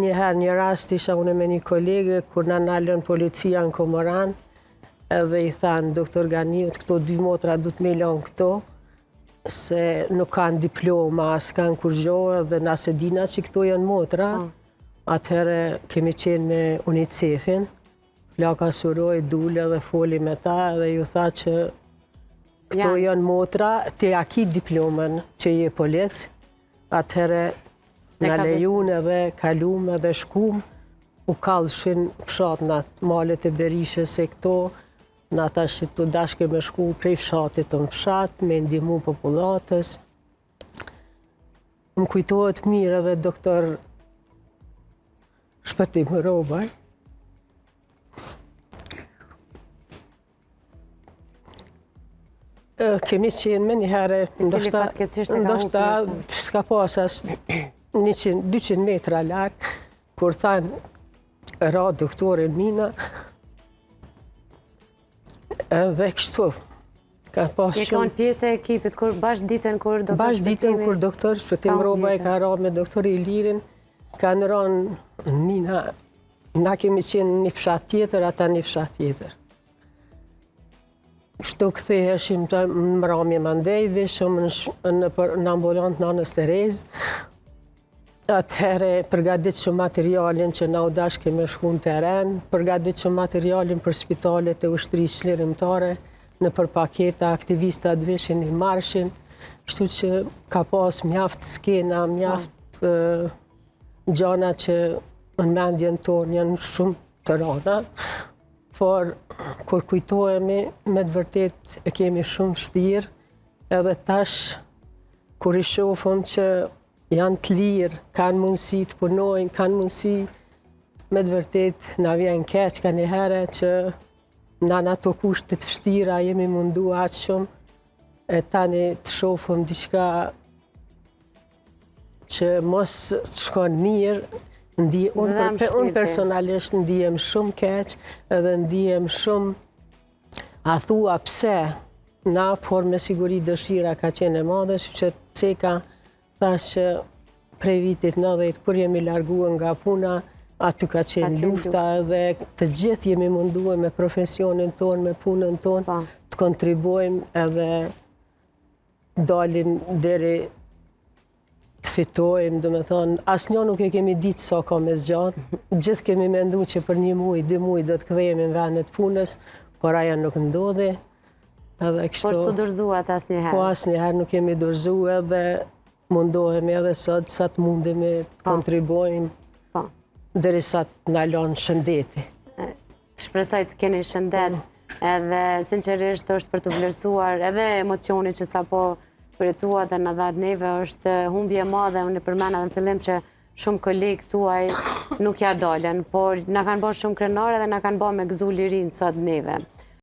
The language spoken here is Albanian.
njëherë një rast isha unë me një kolege, kur na nalën policia në Komoran, edhe i thanë doktor Ganiut, këto 2 motra du të me lanë këto, se nuk kanë diploma, s'kanë kur gjohë, dhe nëse dina që këto janë motra, atëherë kemi qenë me UNICEF-in, Flaka Suroj, dule dhe foli me ta, dhe ju tha që këto janë motra, te a ki diplomën që je polic, atëherë në lejun edhe kalum edhe shkum, u kallëshin fshatnat, malet e Berishës e këto, në ata që të dashke me shku prej fshatit të në fshat, me ndihmu popullatës. Më kujtohet mirë edhe doktor Shpëtim Robaj. Kemi qenë me njëherë, ndoshta s'ka pas as 100-200 metra larg, kur thanë ra doktorin Mina, dhe kështu. Ka pas shumë. Je kanë pjesë e ekipit, kur bashkë ditën kur doktor Shpëtim Robaj ka ra me doktor Ilirin, kanë ranë Mina, na kemi qenë një fshat tjetër, ata një fshat tjetër. Kështu këtheheshim të mramje mandej, vishëm në ambulant në Anës Terez. Atëhere përgadit shumë materialin që na u dashke me shku në teren, përgadit shumë materialin për spitalet e ushtrisë çlirimtare, në për paketa aktivistat vishin i marshin, kështu që ka pas mjaft skena, mjaft gjana që në mendjen tonë janë shumë të rana, por kur kujtohemi, me të vërtet e kemi shumë vështirë, edhe tash, kur i shofëm që janë të lirë, kanë mundësi të punojnë, kanë mundësi, me të vërtet, na vjen keq ka një herë që na në ato kushtet vështira jemi mundu aqë shumë, e tani të shofëm diçka që mos të shkon mirë, unë personalisht ndihem shumë keq, edhe ndihem shumë, a thua pse, na, por me siguri dëshira ka qenë e madhe, që Ceka thash që prej vitit 90, kur jemi larguar nga puna, aty ka qenë lufta, edhe të gjithë jemi munduar me profesionin tonë, me punën tonë, të kontribuojmë edhe dalim deri të fitojmë, do me thonë, asë një nuk e kemi ditë sa ka me zgjatë, gjithë kemi mendu që për 1 muaj, 2 muaj do të kthehemi në vendet punës, por aja nuk ndodhi. Por s'u dorëzuat asë njëherë? Po asë njëherë nuk kemi dorëzuar edhe mundohemi edhe sot, sa të mundemi të kontribuojmë, deri sa të na lanë shëndeti. Shpresoj të keni shëndet, edhe sinqerisht është për të vlerësuar edhe emocioni që sapo përjetua dhe në dhatë neve, është humbje madhe, unë e përmena dhe në fillim që shumë kolegë tuaj nuk ja dalen, por në kanë bërë shumë krenare dhe në kanë bërë me gëzu lirin sot neve.